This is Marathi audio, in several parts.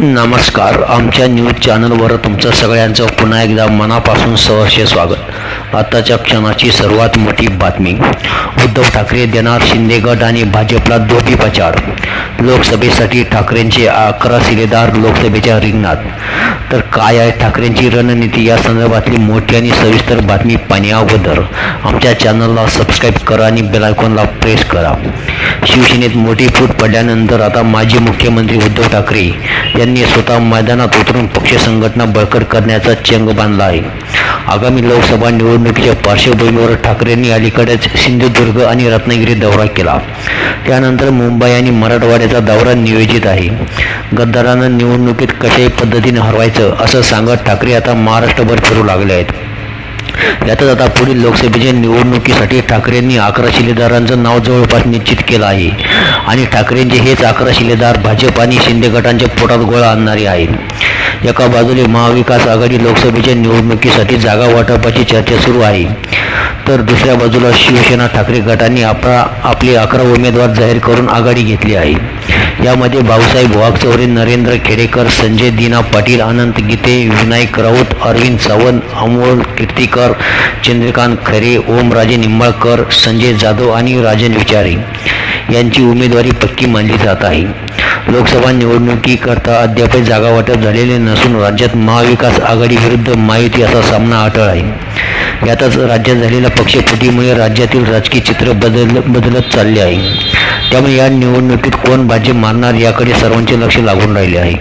नमस्कार. आमच्या न्यूज चॅनलवर तुमचं सगळ्यांचं पुन्हा एकदा मनापासून सहर्ष स्वागत. आताच्या क्षणाची सर्वात मोठी बातमी. उद्धव ठाकरे देणार शिंदे गट आणि भाजपला दोघी पछाड. लोकसभेसाठी ठाकरेंचे 11 शिलेदार लोकसभेच्या रिंगणात. तर काय आहे ठाकरेंची रणनीती, या संदर्भातली मोठी आणि सविस्तर बातमी पाहण्याअगोदर आमच्या चॅनलला सबस्क्राईब करा आणि बेल आयकॉनला प्रेस करा. शिवसेनेत मोठी फूट पडल्यानंतर आता माजी मुख्यमंत्री उद्धव ठाकरे यांनी स्वतः मैदानात उतरून पक्ष संघटना बळकट करण्याचा चंग बांधला आहे. आगामी लोकसभा निवडणुकीच्या पार्श्वभूमीवर ठाकरेंनी अलीकडेच सिंधुदुर्ग आणि रत्नागिरी दौरा केला. त्यानंतर मुंबई आणि मराठवाड्याचा दौरा नियोजित आहे. गद्दारांना निवडणुकीत कशाही पद्धतीने हरवायचं असं सांगत ठाकरे आता महाराष्ट्रभर फिरू लागले आहेत. यातच आता पुढील लोकसभेच्या निवडणुकीसाठी ठाकरेंनी 11 शिलेदारांचं नाव जवळपास निश्चित केलं आहे आणि ठाकरेंचे हेच 11 शिलेदार भाजप आणि शिंदे गटांच्या पोटात गोळा आणणारे आहेत. एका बाजूला महाविकास आघाडी लोकसभेच्या निवडणुकीसाठी जागा वाटपाची चर्चा सुरू आहे, तर दुसऱ्या बाजूला शिवसेना ठाकरे गटांनी आपले 11 उमेदवार जाहीर करून आघाडी घेतली आहे. यामध्ये भाऊसाहेब वागचौरे, नरेंद्र खेडेकर, संजय दीना पाटील, अनंत गीते, विनायक राऊत, अरविंद सावंत, अमोल कीर्तीकर, चंद्रकांत खरे, ओमराजे निंबाळकर, संजय जाधव आणि राजन विचारे यांची उमेदवारी पक्की मानली जात आहे. लोकसभा निवडणुकीकरता अद्याप जागा वाटप झालेले नसून राज्यात महाविकास आघाडी विरुद्ध महायुती असा सामना अटळ आहे. यातच राज्यात झालेल्या पक्षफुटीमुळे राज्यातील राजकीय चित्र बदलत चालले आहे. त्यामुळे या निवडणुकीत कोण भाजप मारणार याकडे सर्वांचे लक्ष लागून राहिले आहे.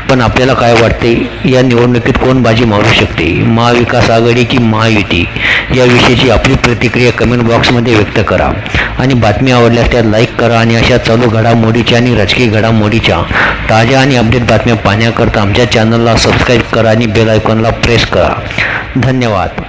पण आपल्याला काय वाटते, या निवडणुकीत कोण बाजी मारू शकते, महाविकास आघाडी की महायुती? याविषयीची आपली प्रतिक्रिया कमेंट बॉक्समध्ये व्यक्त करा आणि बातमी आवडल्यास त्यात लाईक करा. आणि अशा चालू घडामोडीच्या आणि राजकीय घडामोडीच्या ताज्या आणि अपडेट बातम्या पाहण्याकरता आमच्या चॅनलला सबस्क्राईब करा आणि बेल आयकॉनला प्रेस करा. धन्यवाद.